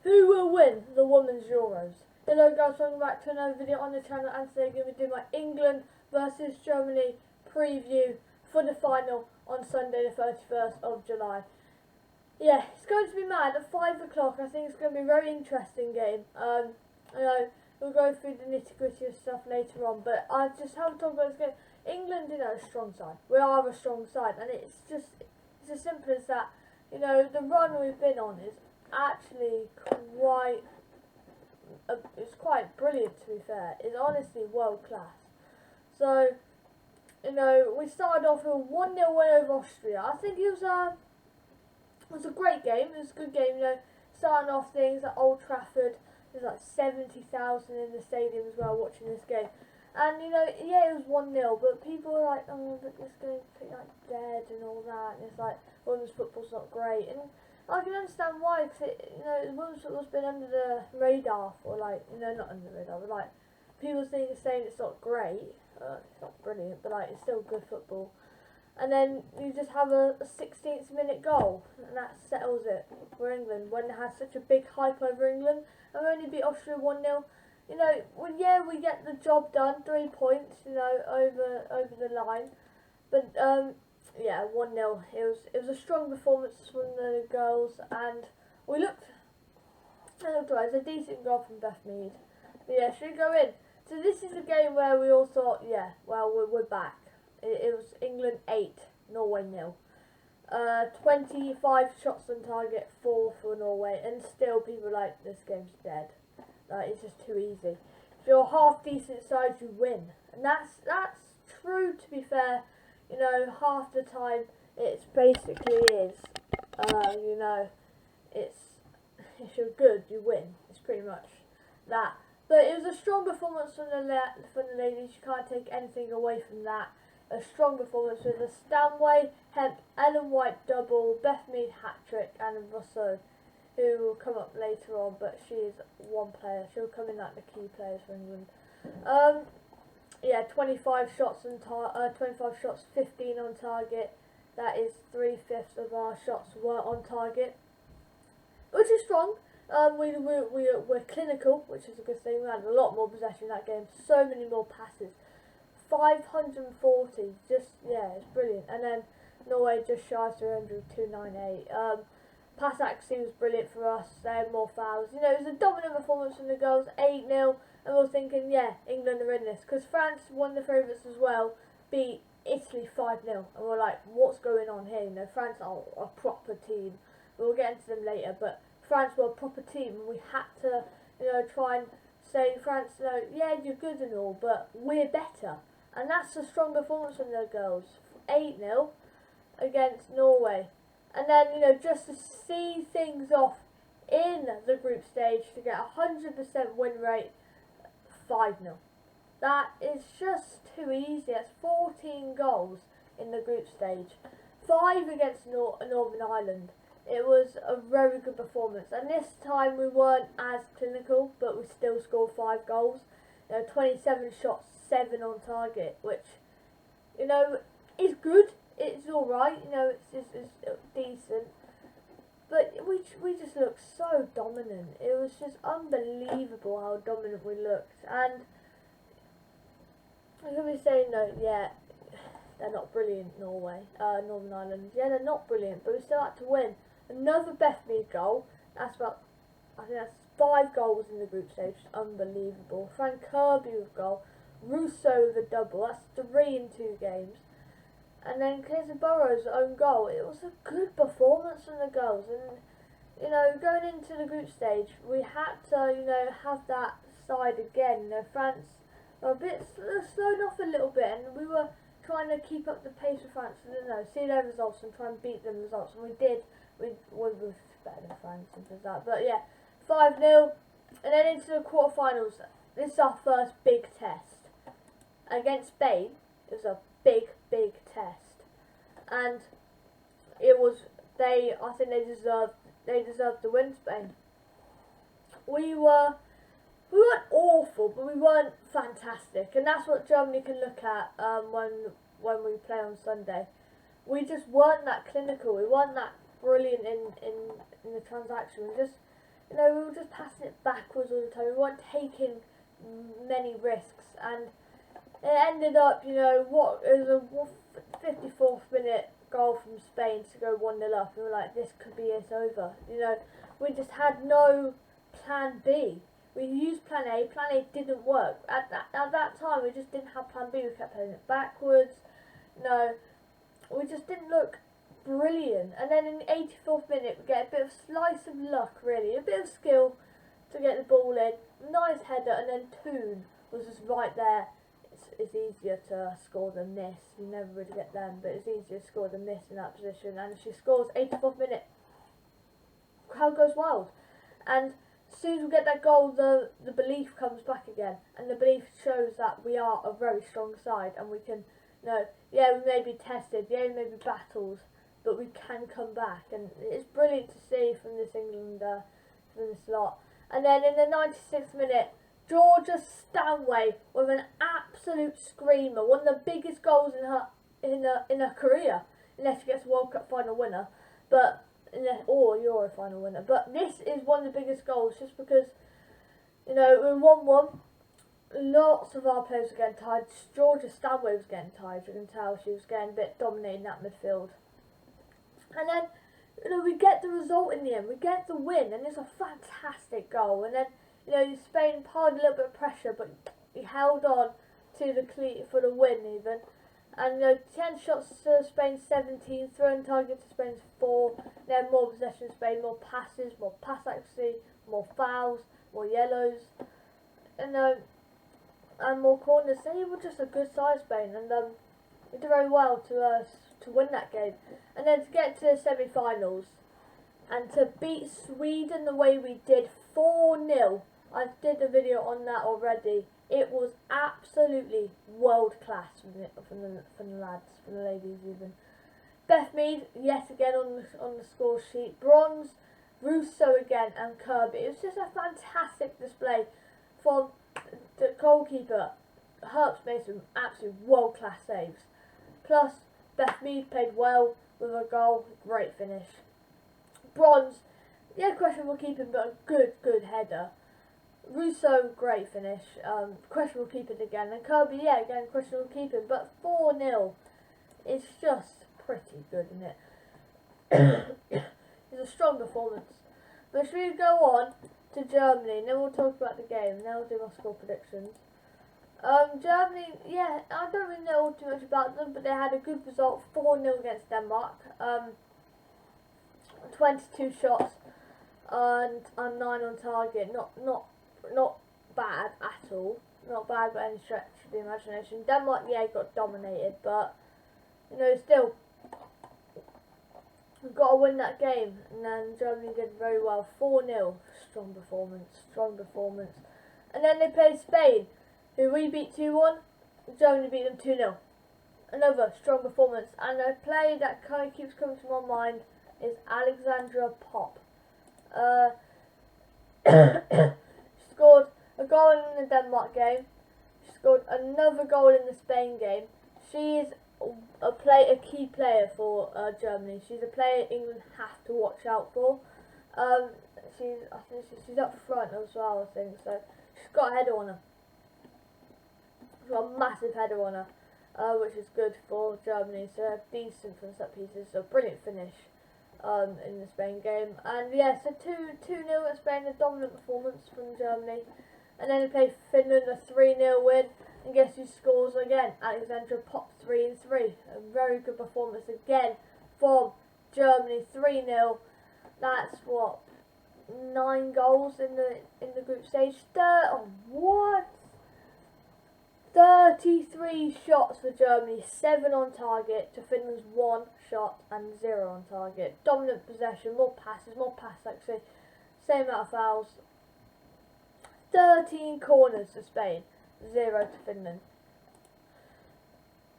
Who will win the Women's Euros? Hello guys, welcome back to another video on the channel, and today I'm going to be doing my England versus Germany preview for the final on Sunday the 31st of July. Yeah, it's going to be mad at 5 o'clock. I think it's going to be a very interesting game. We'll go through the nitty gritty of stuff later on, but I just haven't talked about this game. England, a strong side. We are a strong side, and it's as simple as that. The run we've been on is actually it's quite brilliant, to be fair. It's honestly world class. So, we started off with a 1-0 win over Austria. I think it was a great game. It was a good game, starting off things at Old Trafford. There's like 70,000 in the stadium as well watching this game. And, yeah, it was 1-0, but people were like, oh, but this game's pretty, dead and all that. And it's like, women's football's not great. And I can understand why, because women's football's been under the radar for, not under the radar, but, people saying it's not great. It's not brilliant, but, it's still good football. And then you just have a 16th minute goal, and that settles it for England when it has such a big hype over England. And we only beat Austria 1-0. We get the job done, 3 points, over the line. But yeah, 1-0. It was a strong performance from the girls, and we looked right. It was a decent goal from Beth Mead. But yeah, should we go in? So this is a game where we all thought, yeah, well, we're back. It was England 8, Norway 0. 25 shots on target, 4 for Norway, and still people are like, this game's dead. It's just too easy. If you're a half decent side, you win, and that's true. To be fair, half the time it's basically is. It's if you're good, you win. It's pretty much that. But it was a strong performance from the ladies. You can't take anything away from that. A strong performance with a Stanway, Hemp, Ellen White double, Beth Mead hat-trick, and Rousseau, who will come up later on, but she is one player. She'll come in like the key players for England. Yeah, 25 shots, 15 on target. That is 3/5 of our shots were on target, which is strong. We're clinical, which is a good thing. We had a lot more possession in that game. So many more passes. 540, it's brilliant. And then Norway just shy of 300, 298. Pass accuracy was brilliant for us. They had more fouls. It was a dominant performance from the girls, 8-0, and we were thinking, yeah, England are in this, because France, one of the favourites as well, beat Italy 5-0, and we're like, what's going on here? France are a proper team. We'll get into them later, but France were a proper team, and we had to, try and say, France, yeah, you're good and all, but we're better. And that's a strong performance from the girls. 8-0 against Norway. And then, just to see things off in the group stage, to get a 100% win rate, 5-0. That is just too easy. That's 14 goals in the group stage. 5 against Northern Ireland. It was a very good performance. And this time we weren't as clinical, but we still scored 5 goals. 27 shots, 7 on target, which, is good. It's alright, it's decent. But we just looked so dominant. It was just unbelievable how dominant we looked. And I'm going to be saying, yeah, they're not brilliant, Northern Ireland. Yeah, they're not brilliant, but we still had to win. Another Beth Mead goal. I think that's 5 goals in the group stage. Unbelievable. Frank Kirby with a goal. Rousseau with a double. That's 3 in 2 games. And then Casey Burrow's own goal. It was a good performance from the girls. And, going into the group stage, we had to, have that side again. France were a bit slowed off a little bit, and we were trying to keep up the pace with France. See their results and try and beat them results. And we did. We were better than France and things like that. But yeah, 5-0. And then into the quarterfinals. This is our first big test. Against Spain, it was a big test. And it was, I think they deserved to win. Spain. We weren't awful, but we weren't fantastic. And that's what Germany can look at when we play on Sunday. We just weren't that clinical. We weren't that brilliant in the transaction. We just, you know, we were just passing it backwards all the time. We weren't taking many risks, and it ended up, you know, it was a 54th minute goal from Spain to go 1-0 up. We were like, this could be it over. You know, we just had no plan B. We used plan A. Plan A didn't work. At that time, we just didn't have plan B. We kept playing it backwards. No, we just didn't look brilliant. And then in the 84th minute, we get a bit of slice of luck, really. A bit of skill to get the ball in. Nice header, and then Toon was just right there. It's easier to score than this. You never really get them, but it's easier to score than this in that position. And she scores 84th minute. Crowd goes wild. And as soon as we get that goal, the belief comes back again. And the belief shows that we are a very strong side, and we can, you know, yeah, we may be tested, yeah, we may be battles, but we can come back. And it's brilliant to see from this England, from this lot. And then in the 96th minute, Georgia Stanway with an absolute screamer, one of the biggest goals in her career, unless she gets a World Cup final winner, or Euro final winner. But this is one of the biggest goals, just because, you know, we 1-1. Lots of our players were getting tired. Georgia Stanway was getting tired. You can tell she was getting a bit dominating that midfield. And then, you know, we get the result in the end. We get the win, and it's a fantastic goal. And then, you know, Spain applied a little bit of pressure, but he held on to the cleat for the win even. And, you know, 10 shots to Spain's 17, thrown target to Spain's 4. Then more possession to Spain, more passes, more pass accuracy, more fouls, more yellows, and more corners. They were just a good side, Spain, and we did very well to win that game. And then to get to the semi-finals and to beat Sweden the way we did, 4-0. I did a video on that already. It was absolutely world class from the lads, from the ladies even. Beth Mead yet again on the score sheet. Bronze, Russo again, and Kirby. It was just a fantastic display from the goalkeeper. Herbst made some absolute world class saves. Plus, Beth Mead played well with a goal. Great finish. Bronze, yeah, questionable keeping, but a good header. Russo, great finish. Questionable keeping again. And Kirby, yeah, again, questionable keeping. But 4-0 is just pretty good, isn't it? It's a strong performance. But should we go on to Germany, and then we'll talk about the game, and then we'll do my score predictions. Germany, yeah, I don't really know too much about them, but they had a good result, 4-0 against Denmark. 22 shots and 9 on target. Not bad at all. Not bad by any stretch of the imagination. Denmark, yeah, got dominated, but, you know, still, we've got to win that game. And then Germany did very well. 4-0. Strong performance. And then they played Spain, who we beat 2-1. Germany beat them 2-0. Another strong performance. And a play that kind of keeps coming to my mind is Alexandra Popp. She scored a goal in the Denmark game. She scored another goal in the Spain game. She is a key player for Germany. She's a player England have to watch out for. I think she's up front as well, I think. So she's got a header on her. She's got a massive header on her, which is good for Germany. So decent from set pieces. So brilliant finish in the Spain game. And yeah, so 2-0 at Spain, a dominant performance from Germany. And then they played Finland, a 3-0 win. And guess who scores again? Alexandra Popp, 3-3. A very good performance again from Germany, 3-0. That's what, 9 goals in the group stage. 33 shots for Germany, 7 on target to Finland's 1 shot and 0 on target. Dominant possession, more passes, more pass actually. Same amount of fouls. 13 corners to Spain, 0 to Finland.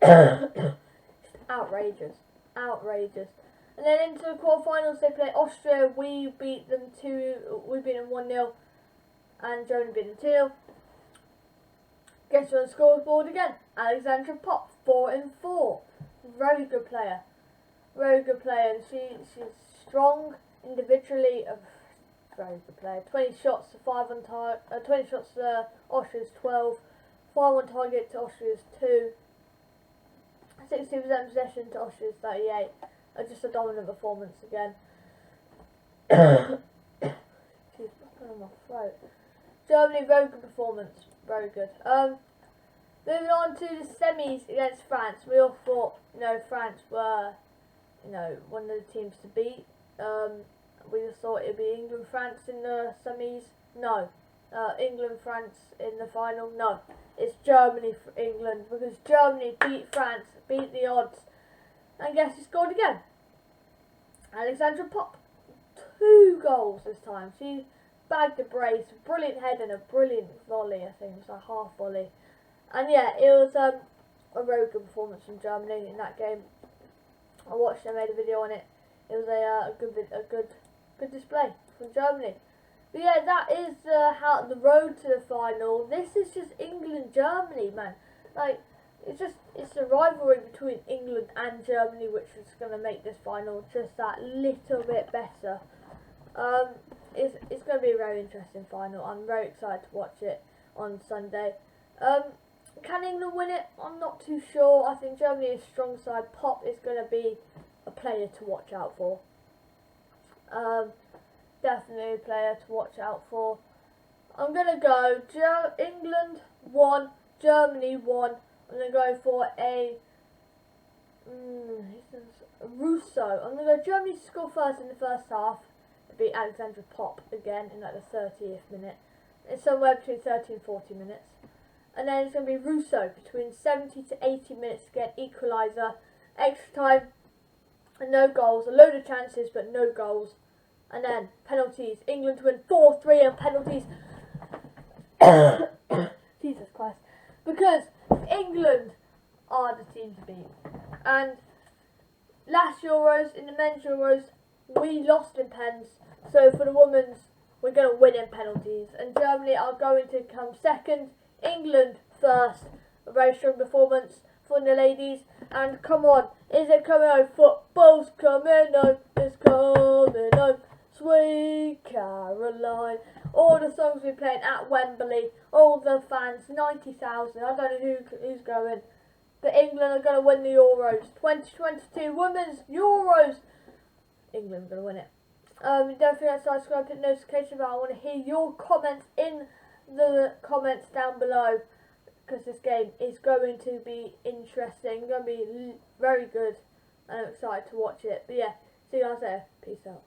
Just outrageous. And then into the quarterfinals, they play Austria. We beat them 1-0, and Germany beat them 2-0. Guess who on the scoreboard again? Alexandra Popp, 4-4. Very good player, and she's strong individually, a very good player. 20 shots to 5 on target. 20 shots to Austria's 12. 5 on target to Austria's 2. 60% possession to Austria's 38. Just a dominant performance again. Jeez, what's going on my throat? Germany, very good performance. Very good. Moving on to the semis against France. We all thought, France were, one of the teams to beat. We just thought it'd be England, France in the semis. No. England, France in the final. No. It's Germany for England, because Germany beat France, beat the odds, and guess who scored again? Alexandra Popp. 2 goals this time. She bagged a brace, a brilliant head and a brilliant volley. I think it was a half volley. And yeah, it was a very good performance from Germany in that game. I watched it, I made a video on it. It was a good display from Germany. But yeah, that is how the road to the final. This is just England-Germany, man. Like, it's a rivalry between England and Germany, which is going to make this final just that little bit better. It's going to be a very interesting final. I'm very excited to watch it on Sunday. Can England win it? I'm not too sure. I think Germany is a strong side. Popp is going to be a player to watch out for. Definitely a player to watch out for. I'm going to go England 1, Germany 1. I'm going to go for a Russo. I'm going to go Germany to score first in the first half. It'll be Alexandra Popp again in like the 30th minute. It's somewhere between 30 and 40 minutes. And then it's going to be Russo between 70 to 80 minutes to get equaliser. Extra time and no goals. A load of chances but no goals. And then penalties. England to win 4-3 on penalties. Jesus Christ. Because England are the team to beat. And last Euros, in the men's Euros, we lost in pens. So for the women's, we're going to win in penalties. And Germany are going to come second. England first. A very strong performance from the ladies. And come on, is it coming home? Football's coming home. It's coming home. Sweet Caroline. All the songs we're playing at Wembley. All the fans, 90,000. I don't know who's going. But England are going to win the Euros. 2022 Women's Euros. England are going to win it. Don't forget to subscribe, hit the notification bell. I want to hear your comments in the comments down below, because this game is going to be interesting, going to be very good, and I'm excited to watch it. But yeah, see you guys there. Peace out.